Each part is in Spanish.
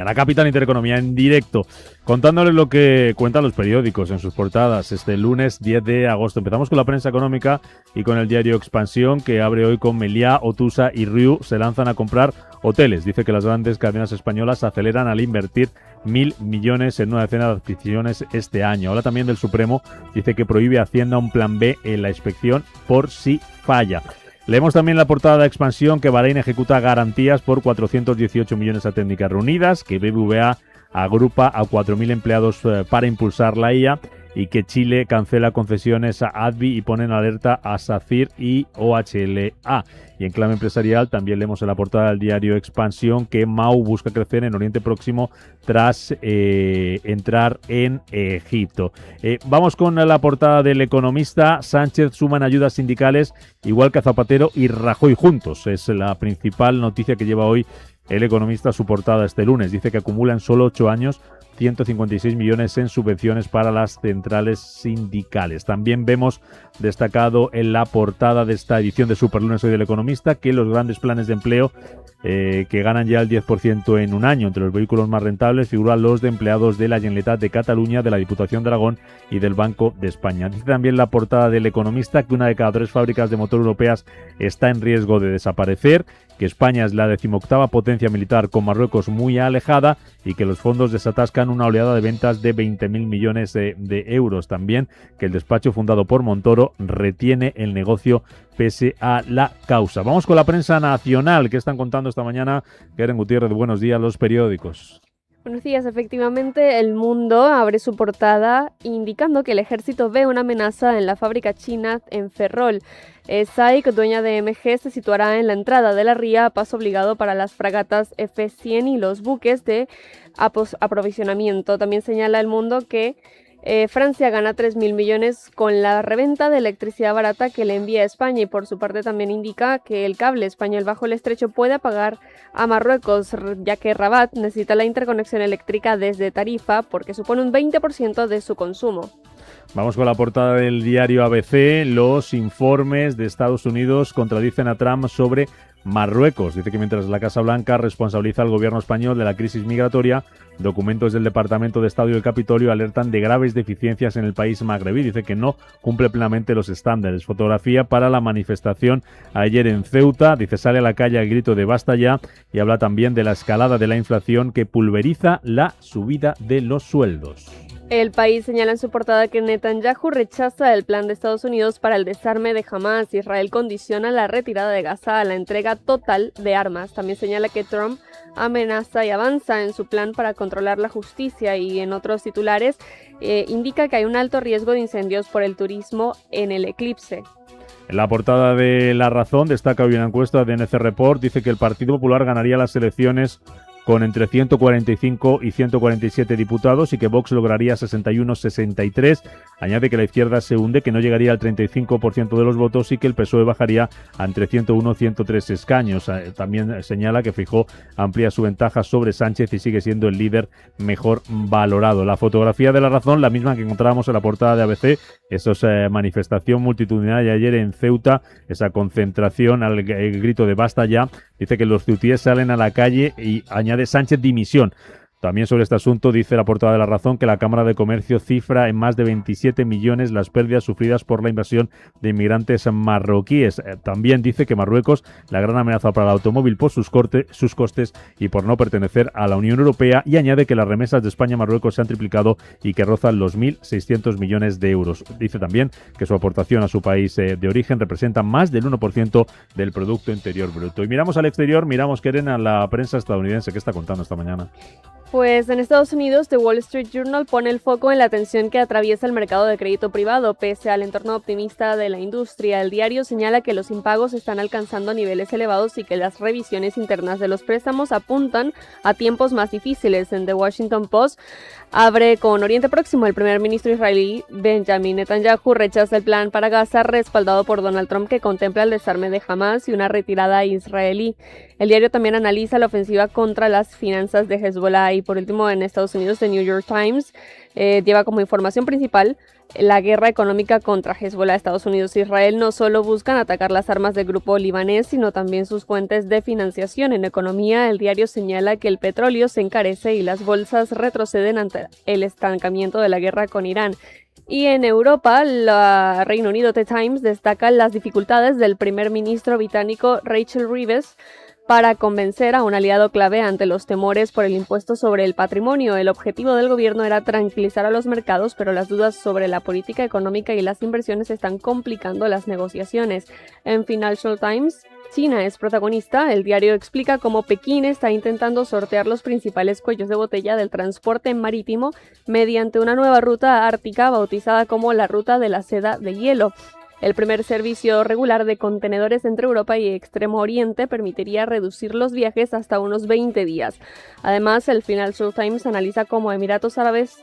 En la capital Intereconomía en directo, contándoles lo que cuentan los periódicos en sus portadas este lunes 10 de agosto. Empezamos con la prensa económica y con el diario Expansión, que abre hoy con Meliá, Otusa y Riu se lanzan a comprar hoteles. Dice que las grandes cadenas españolas aceleran al invertir 1.000 millones en una decena de adquisiciones este año. Habla también del Supremo, dice que prohíbe a Hacienda un plan B en la inspección por si falla. Leemos también la portada de Expansión que Bahrein ejecuta garantías por 418 millones a Técnicas Reunidas, que BBVA agrupa a 4.000 empleados para impulsar la IA y que Chile cancela concesiones a Advi y pone en alerta a SACIR y OHLA. Y en clave empresarial también leemos en la portada del diario Expansión que Mau busca crecer en Oriente Próximo tras entrar en Egipto. Vamos con la portada del Economista. Sánchez suman ayudas sindicales igual que Zapatero y Rajoy juntos. Es la principal noticia que lleva hoy el Economista a su portada este lunes. Dice que acumula en solo 8 años 156 millones en subvenciones para las centrales sindicales. También vemos destacado en la portada de esta edición de Superlunes hoy del Economista que los grandes planes de empleo que ganan ya el 10% en un año. Entre los vehículos más rentables figuran los de empleados de la Generalitat de Cataluña, de la Diputación de Aragón y del Banco de España. Dice también la portada del Economista que una de cada 3 fábricas de motor europeas está en riesgo de desaparecer, que España es la 18ª potencia militar con Marruecos muy alejada y que los fondos desatascan una oleada de ventas de 20.000 millones de euros. También que el despacho fundado por Montoro retiene el negocio pese a la causa. Vamos con la prensa nacional. ¿Qué están contando esta mañana? Keren Gutiérrez, buenos días, los periódicos. Buenos días, efectivamente El Mundo abre su portada indicando que el ejército ve una amenaza en la fábrica china en Ferrol. SAIC, dueña de MG, se situará en la entrada de la ría a paso obligado para las fragatas F-100 y los buques de aprovisionamiento. También señala El Mundo que Francia gana 3.000 millones con la reventa de electricidad barata que le envía a España y por su parte también indica que el cable español bajo el estrecho puede pagar a Marruecos, ya que Rabat necesita la interconexión eléctrica desde Tarifa porque supone un 20% de su consumo. Vamos con la portada del diario ABC. Los informes de Estados Unidos contradicen a Trump sobre Marruecos. Dice que mientras la Casa Blanca responsabiliza al gobierno español de la crisis migratoria, documentos del Departamento de Estado y el Capitolio alertan de graves deficiencias en el país magrebí. Dice que no cumple plenamente los estándares. Fotografía para la manifestación ayer en Ceuta. Dice sale a la calle al grito de basta ya y habla también de la escalada de la inflación que pulveriza la subida de los sueldos. El País señala en su portada que Netanyahu rechaza el plan de Estados Unidos para el desarme de Hamas. Israel condiciona la retirada de Gaza a la entrega total de armas. También señala que Trump amenaza y avanza en su plan para controlar la justicia y en otros titulares indica que hay un alto riesgo de incendios por el turismo en el eclipse. En la portada de La Razón destaca hoy una encuesta de NC Report. Dice que el Partido Popular ganaría las elecciones con entre 145 y 147 diputados y que Vox lograría 61-63. Añade que la izquierda se hunde, que no llegaría al 35% de los votos y que el PSOE bajaría a entre 101 y 103 escaños. También señala que Feijóo amplía su ventaja sobre Sánchez y sigue siendo el líder mejor valorado. La fotografía de La Razón, la misma que encontrábamos en la portada de ABC, esa manifestación multitudinaria ayer en Ceuta, esa concentración al grito de basta ya. Dice que los ceutíes salen a la calle y añade Sánchez dimisión. También sobre este asunto dice la portada de La Razón que la Cámara de Comercio cifra en más de 27 millones las pérdidas sufridas por la invasión de inmigrantes marroquíes. También dice que Marruecos, la gran amenaza para el automóvil por sus costes y por no pertenecer a la Unión Europea, y añade que las remesas de España a Marruecos se han triplicado y que rozan los 1.600 millones de euros. Dice también que su aportación a su país de origen representa más del 1% del Producto Interior Bruto. Y miramos al exterior, miramos, Keren, a la prensa estadounidense. ¿Qué está contando esta mañana? Pues en Estados Unidos, The Wall Street Journal pone el foco en la tensión que atraviesa el mercado de crédito privado, pese al entorno optimista de la industria. El diario señala que los impagos están alcanzando niveles elevados y que las revisiones internas de los préstamos apuntan a tiempos más difíciles. En The Washington Post abre con Oriente Próximo. El primer ministro israelí Benjamin Netanyahu rechaza el plan para Gaza respaldado por Donald Trump, que contempla el desarme de Hamas y una retirada israelí. El diario también analiza la ofensiva contra las finanzas de Hezbollah y Y por último, en Estados Unidos, The New York Times lleva como información principal la guerra económica contra Hezbollah. Estados Unidos e Israel no solo buscan atacar las armas del grupo libanés, sino también sus fuentes de financiación. En economía, el diario señala que el petróleo se encarece y las bolsas retroceden ante el estancamiento de la guerra con Irán. Y en Europa, el Reino Unido, The Times, destaca las dificultades del primer ministro británico Rachel Reeves para convencer a un aliado clave ante los temores por el impuesto sobre el patrimonio. El objetivo del gobierno era tranquilizar a los mercados, pero las dudas sobre la política económica y las inversiones están complicando las negociaciones. En Financial Times, China es protagonista. El diario explica cómo Pekín está intentando sortear los principales cuellos de botella del transporte marítimo mediante una nueva ruta ártica bautizada como la Ruta de la Seda de Hielo. El primer servicio regular de contenedores entre Europa y Extremo Oriente permitiría reducir los viajes hasta unos 20 días. Además, el Financial Times analiza cómo Emiratos Árabes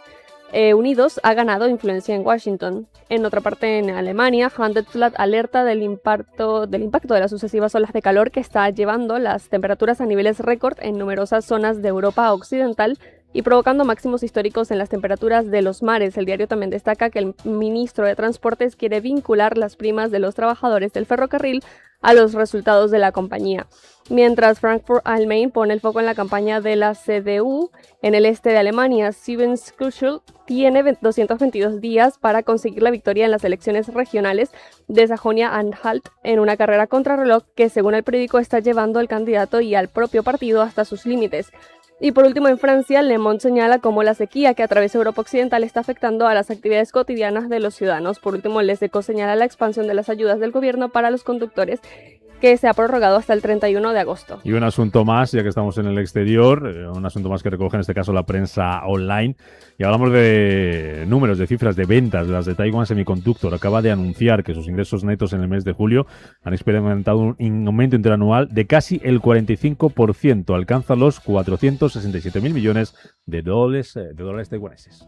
Unidos ha ganado influencia en Washington. En otra parte, en Alemania, Handelsblatt alerta del impacto de las sucesivas olas de calor que está llevando las temperaturas a niveles récord en numerosas zonas de Europa Occidental y provocando máximos históricos en las temperaturas de los mares. El diario también destaca que el ministro de Transportes quiere vincular las primas de los trabajadores del ferrocarril a los resultados de la compañía. Mientras Frankfurt Allgemeine pone el foco en la campaña de la CDU en el este de Alemania, Siemens Kuschel tiene 222 días para conseguir la victoria en las elecciones regionales de Sajonia-Anhalt en una carrera contrarreloj que, según el periódico, está llevando al candidato y al propio partido hasta sus límites. Y por último, en Francia, Le Monde señala cómo la sequía que atraviesa Europa Occidental está afectando a las actividades cotidianas de los ciudadanos. Por último, Les Echos señala la expansión de las ayudas del gobierno para los conductores, que se ha prorrogado hasta el 31 de agosto. Y un asunto más, ya que estamos en el exterior, un asunto más que recoge en este caso la prensa online. Y hablamos de números, de cifras de ventas. Las de Taiwan Semiconductor acaba de anunciar que sus ingresos netos en el mes de julio han experimentado un aumento interanual de casi el 45%. Alcanza los 467.000 millones de dólares taiwaneses.